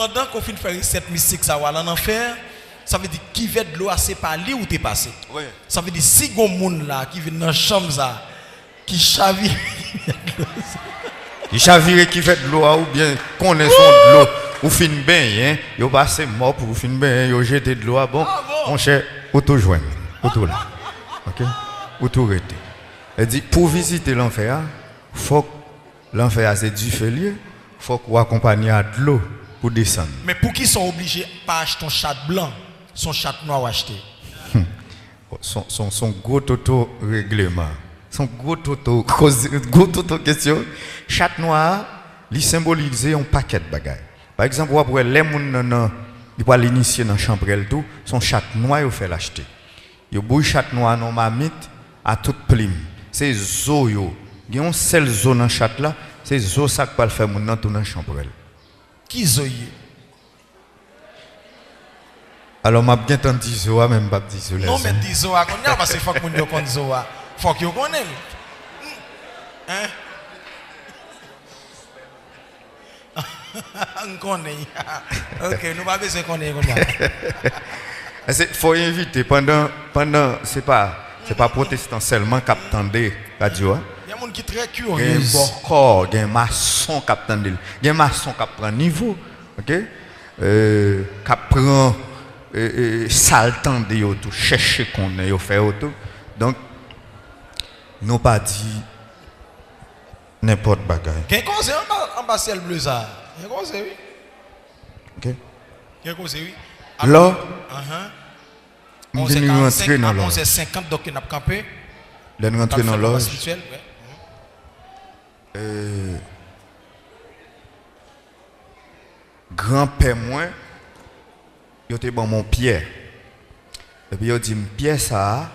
pendant qu'on finit faire cette mystique ça va en enfer, ça veut dire qui veut de l'eau c'est pas lui ou t'es passé. Oui. Ça veut dire si gon monde là qui vient dans la chambre ça qui chavire qui chavire qui fait de l'eau ou bien connaissons de l'eau ou fin bien hein, yo passé mort pour fin bien yo jeter de l'eau bon mon cher auto joindre auto là. OK? Auto rete. Elle dit pour visiter l'enfer, faut que l'enfer c'est du feu, faut qu'on accompagne à de l'eau pour descendre. Mais pour qui sont obligés pas acheter ton chat blanc, son chat noir ou acheter? Son gros toto règlement. Son gros toto question. Chat noir, il symbolise un paquet de bagages. Par exemple, après les gens qui vont l'initier dans la chambre tout, son chat noir il fait l'acheter. Il bouille chat noir non mamite à toute plume. C'est zo yo. Il y a une seule zone dans chat là, c'est zo ça qui va le faire mon dans toute la chambre. Qui zoye? Alors m'a bien entendu zo même pas dit zo. Non mais dis zo a connait parce que faut que mon yo connait zo a. Faut que yo connait. Hein? On connaît. OK, nous pas besoin connaître comme ça. Faut inviter pendant c'est pas protestant seulement qui attendait radio. Il y a des gens qui sont très curieux. Il y a des maçons qui attendent. Il y a des maçons qui prennent niveau, OK? Qui prend sale temps de tout chercher qu'on est faire tout. Donc nous pas dit n'importe bagarre. Quel conseil en bas ciel bleu ça? Quel conseil oui? OK? Quel conseil oui? Là, on est rentré dans l'ordre. 11h50 donc on a campé. Là nous rentré dans l'ordre. Grand-père moi, il était bon mon pierre. Et puis il dit pierre ça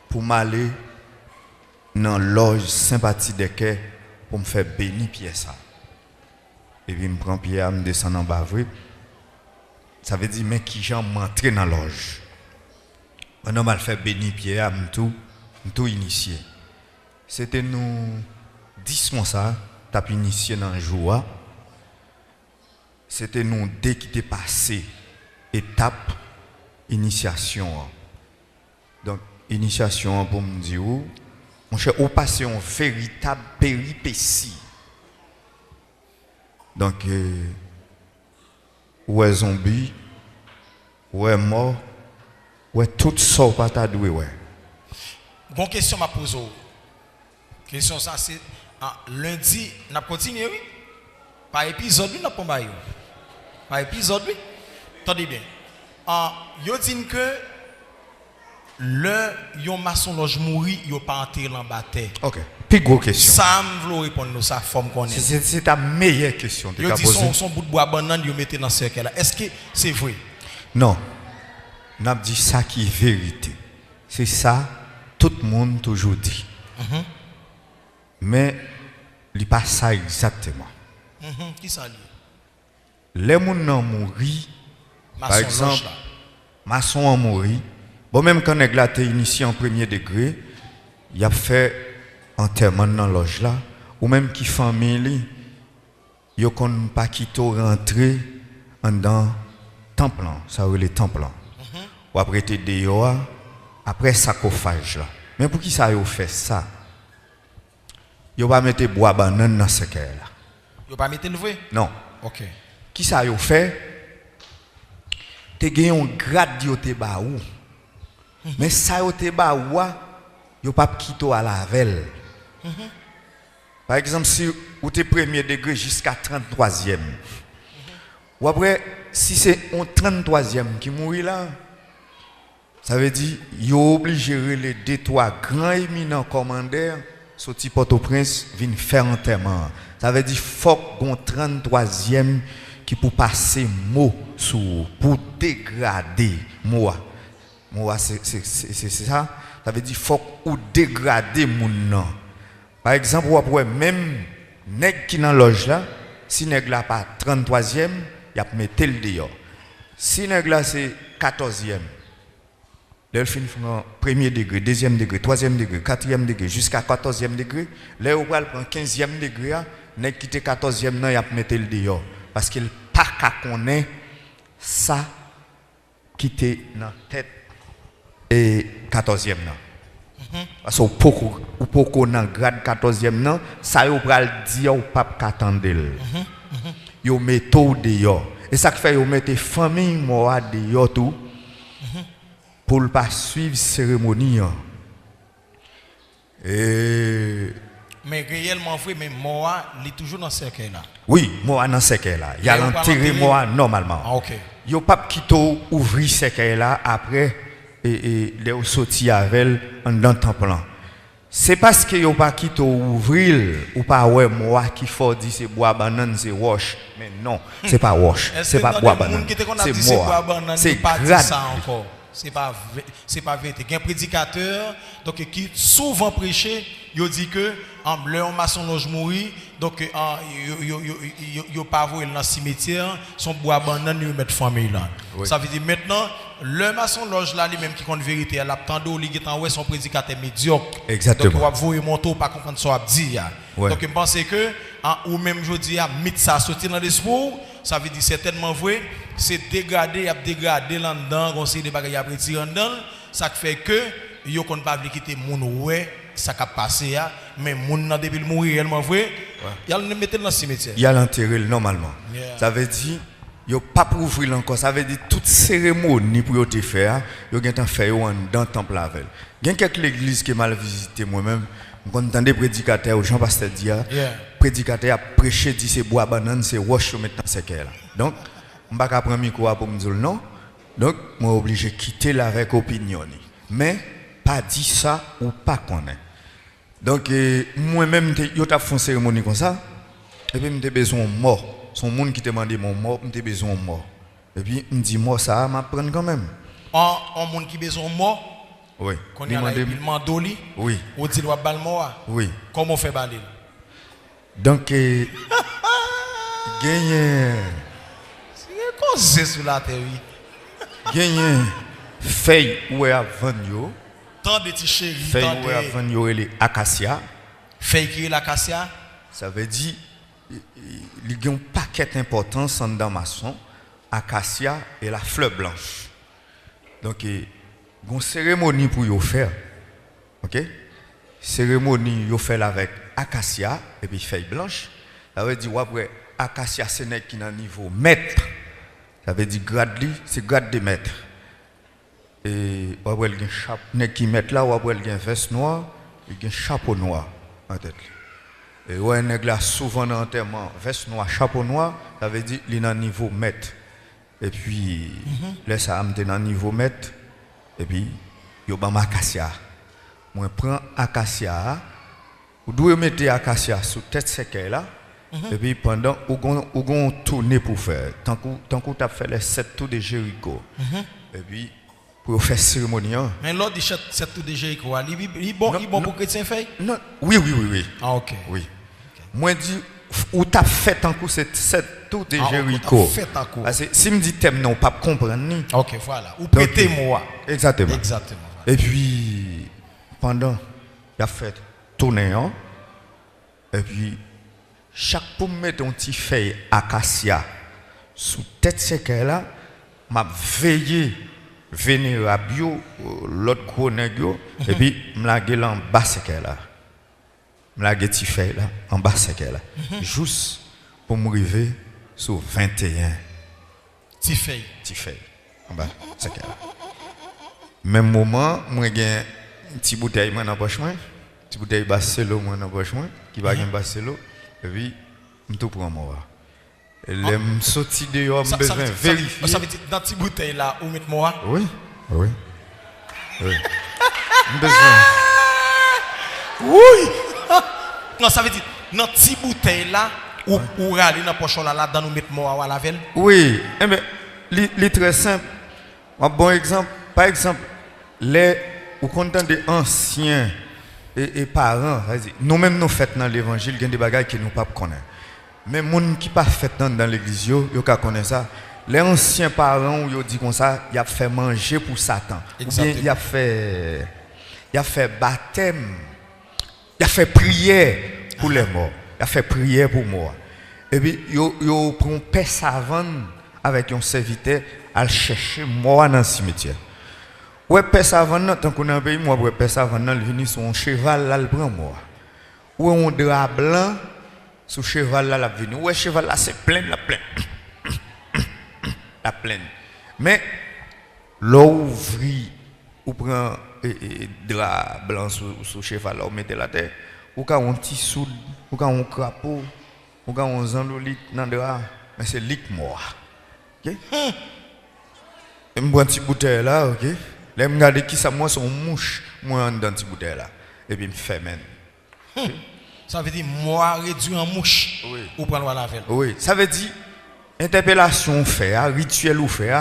pour m'aller dans loge sympathie de quai pour me faire bénir pierre ça. Et puis me prend pierre me descend en bas vrai. Ça veut dire mais qui j'en m'entrer dans loge. Maintenant mal faire bénir pierre me tout initié. C'était nous 10 mois ça, t'as initié dans un jour. C'était nous dès qui t'est passé étape initiation. Donc initiation pour me dire mon cher au passé un véritable péripétie. Donc ouais zombie, ouais mort, ouais tout ça pas ta doué ouais. Bon question m'a posé. Question ça c'est lundi n'a continué oui. Par épisode oui n'a pas bail. Par épisode oui. Attendez bien. Yo dit que le yon maçon loge mouri, yo pas enterré en bataille. OK. Puis gros question. Ça me veut répondre nous ça forme qu'on est. C'est ta meilleure question Yo dit son bout de bois banane yo mettez dans cercle là. Est-ce que c'est vrai? Non. N'a dit ça qui est vérité. C'est ça tout le monde toujours dit. Mais il pas ça exactement. Qui ça lié? Les gens ont mouru. Par exemple, maçon ont mouru. Bon même quand nèg la té initié en premier degré, il a fait enterrement dans loge là ou même qui famille yo kon pas quitto rentrer en dans temple, ça veut les temples. Ou après te dehors après sarcophage là. Mais pour qui ça yo fait ça? Yo pas mettre bois banane dans ce cœur là. Yo pas mettre le vrai? Non. OK. Qui ça yo fait? Te gen un grade yo te ba ou. Mais ça yo te ba ou yo pas quitto à la veille. Par exemple si ou te premier degré jusqu'à 33e. Ou après si c'est un 33e qui mourit là, ça veut dire yo obligé les deux trois grands éminents commandeurs sorti Port-au-Prince viennent faire enterrement. Ça veut dire faut qu'on 33e qui pour passer mot sur pour dégrader moi c'est ça. Ça veut dire faut ou dégrader mon nom. Par exemple après même nèg qui dans loge là, si nèg là pas 33e, il a mettre le dehors. Si nèg là c'est 14e, le fin premier degré, deuxième degré, troisième degré, quatrième degré jusqu'à 14e degré, là on va prendre 15e degré, nèg qui était 14e nan, il a mettre le dehors parce qu'il pas pas qu'à connaître ça qui était dans la tête et 14e nan. Parce que ou poko dans grade 14e nan, ça yo pral dire ou pas qu'attendre. Yo mette ou dehors. Et ça qui fait yo mette famille moi dehors tout pour ne pas suivre cérémonie. Mais réellement vrai, mais moi, il est toujours dans ce cercle là. Oui, moi dans ce cercle là. Il y a l'enterré moi normalement. Ah, OK. Yo pas quitter ouvrir ce cercle là après et les sorti avec en dans temple là. C'est parce que yo pas quitter ouvrir ou pas ouais moi qui faut dire c'est bois banane c'est wash. Mais non, c'est pas wash, c'est pas bois banane. C'est moi. C'est grade ça encore. C'est pas vérité. Il y a un prédicateur donc qui souvent prêché, il dit que le maçon mourir donc yo pas voir dans le cimetière son bois banane lui mettre famille là. Oui. Ça veut dire maintenant le maçon loge là lui-même qui compte vérité, elle a tando li est en ouais son prédicateur médiocre. Exactement. Donc on va voir monto pas comprendre ça dit. Ouais. Donc je pense que ou même je dis à mythe ça sortir dans l'esprit, ça veut dire certainement vrai, c'est dégradé là-dedans, on sait des bagages à retirer là-dedans, ça fait que yo kon pas quitter moun ouais ça qui passé mais moun nan depuis mourir réellement vrai il a le mettre dans le cimetière. Il a l'enterré normalement. Yeah. Ça veut dire yo pas pour ouvrir encore, ça veut dire toute cérémonie pour yo te faire, yo gen tan faire dans temple avec. Gen quelques églises qui mal visité moi-même, on entendait prédicateur Jean Pasteur dire prédicateur a prêché dit c'est bois banane c'est roche maintenant c'est là. Donc on pas prendre micro pour me dire non. Donc moi obligé quitter là avec opinion. Mais pas dit ça ou pas connaître. Donc moi-même yo t'a fait une cérémonie comme ça et puis m'ai besoin mort. Son monde qui te demandé mon mort, m'ai besoin mort. Et puis me dit mort ça m'a prendre quand même. En monde qui besoin mort. Oui. Qu'on y a là il mandoli. Oui. Ou dit doit bal mort. Oui. Comment on fait baler? Donc gagner c'est cause sur la terre. Gagner feuille ou avant yo. Tant de petits chéris, feuille ou avant yo les acacia. Feuille qui est l'acacia. Ça veut dire il y a un paquet d'importance en dans maçon, acacia et la fleur blanche. Donc une cérémonie pour yo faire. OK? Cérémonie yo fait avec acacia et puis feuille blanche. Ça veut dire après acacia c'est nèg qui dans niveau mètre. Ça veut dire grade c'est grade de mètre. Et après il y a un chapeau nèg qui met là ou après il y a un veste noire, il y a un chapeau noir en tête. Et ouais nèg là souvent dans enterrement veste noire chapeau noir, ça veut dire il est dans niveau mètre. Et puis là ça am dans niveau mètre et puis yo ban acacia. Moi prends acacia, ou doit mettre acacia sur tête séquelle là. Et puis pendant ou gon tourner pour faire tant que tu as fait les 7 tours de Jéricho. Et puis pour faire cérémonie. Mais l'autre dit 7 tours de Jéricho, il bon pour chrétien fait? Non, oui. Ah OK. Oui. Moi dit ou tu as fait tant que 7 tours de Jéricho. Parce que si me dit thème non pas comprendre ni. OK, voilà. Ou prêtez moi. Exactement. Voilà. Et puis pendant il a fait tourner et puis chaque pour mettre un petit feuille acacia sous tête séquelle là m'a veillé vénérable l'autre gros nègre et puis me la gueule en bas séquelle là me la petit feuille là en bas séquelle là juste pour me arriver sur 21 petit feuille en bas séquelle là même moment moi gain petit bouteille moi dans poche moi petit bouteille Barcelo moi dans poche moi qui va gain Barcelo. Et puis, je tout prends moi. Et les sorties dehors, je besoin vérifier. Ça veut dire dans cette bouteille là, où mettre moi? Oui. Besoin. Oui. Non, ça veut dire dans cette bouteille là, où râler dans poche là, dans nous mettre moi à la veille? Oui. Eh bien, c'est très simple. Un bon exemple, par exemple, les ou content des anciens et parents, nous-mêmes nous faisons dans l'évangile, il y a des bagages que nous ne connaissons pas. Mais les gens qui ne pas fait dans l'église, ils connaissent ça. Les anciens parents, ils disent comme ça, ils ont fait manger pour Satan. Ou bien ils ont fait baptême, ils ont fait prière pour les morts. Ils ont fait prière pour moi. Et puis yo prend paix savant avec un serviteur à chercher mort dans le cimetière. Ouais paix savant tant qu'on a pays moi ouais paix savant il venu son cheval là il prend mort. Ouais un drap blanc sur cheval là la venu. Ouais cheval là c'est plein la pleine. La pleine. Mais l'ouvri ou prend drap blanc sur cheval là, on mettait la terre, ou quand on petit soude, ou quand on crapaud, ou quand on zandolit dans drap, mais c'est lit mort. OK? Et me prend petite bouteille là, OK? Là me regarder qui ça moi son mouche, moi dans petite bouteille là et puis me fait men. Ça veut dire moi réduit en mouche Oui. ou prendre la veille. Oui, ça veut dire interpellation fait, rituel ou fait,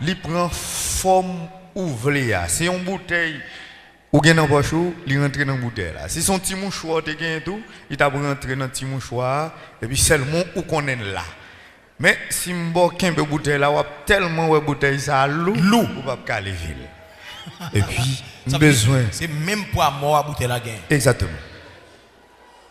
il prend forme ouvlée. C'est une bouteille ou bien dans poche, il rentre dans bouteille là. Si son petit mouchoir te gagne tout, il t'a rentré dans petit mouchoir et puis seulement où qu'on est là. Mais si m'bo kembe bouteille là, ou tellement ouais bouteille ça l'eau ou pas caler ville. Et puis besoin. C'est même pour mort à bouteille la gagne. Exactement.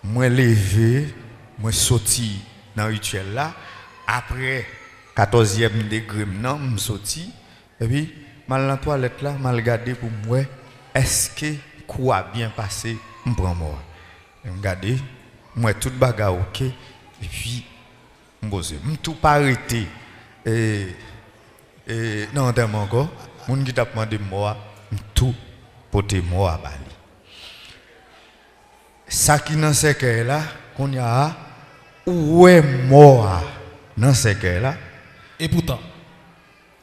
Moi levé, moi sorti dans le rituel là après 14e degré non me sorti et puis mal dans toilette là mal regarder pour moi est-ce que quoi bien passé me prend mort. Me regarder moi toute bagarre OK et puis me poser me tout pas arrêté et non tellement encore moun qui t'a demandé moi tout porter moi à Bali. Ça qui dans ce cœur là qu'on y a où est mort dans ce cœur là Et pourtant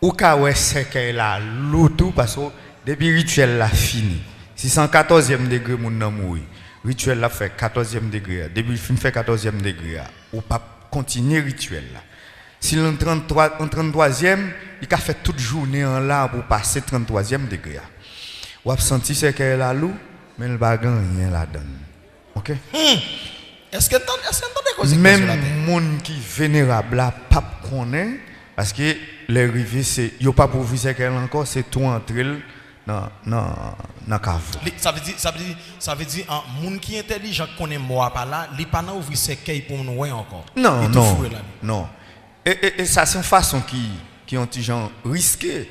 ou ka ouais ce cœur là l'auto parce que depuis rituel là fini si 114e degré moun nan mouri rituel là fait 14e degré depuis film fait 14e degré ou pas continuer rituel là si en 33e il a fait toute journée en là pour passer 33e degré ou a senti ce cœur là lou mais le bagan rien là dedans. OK? Est-ce que t'entendez même monde qui vénérable là pas connaît parce que les rivets c'est yo pas pour vivre qu'elle encore c'est tout entrer dans cave. Ça veut dire un monde qui est intelligent connaît moi pas là, il pas dans ouvrir ses cailles pour nous encore. Non. Et ça c'est une façon qui ont gens risqué.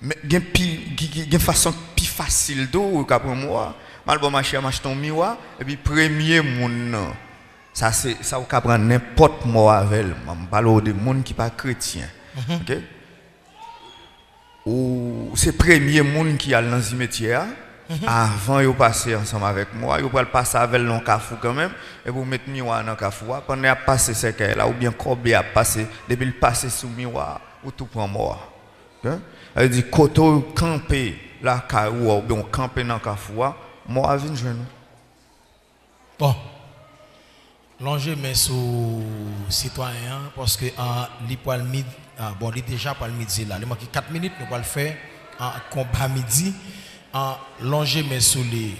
Mais une façon plus facile d'eau qu'après moi. Mal bon marché m'acheter un miroir et puis premier monde ça c'est ça ou prendre n'importe moi avec on parle de monde qui pas chrétien. OK? Ou c'est premier monde qui a dans le cimetière avant yo passer ensemble avec moi, yo va passer avec dans cafou quand même et vous mettre miroir dans cafou pendant a passer ce qu'elle là ou bien corbe a passer depuis le passer sous miroir ou tout prend mort. OK? Elle dit koto camper la caillou ou bien camper dans cafou moi vinn joindre. Bon. L'enjeu mais sous citoyen parce que li poil midi bon il déjà pour le midi là, il manque 4 minutes nous va le faire en combat midi l'enjeu mais sous les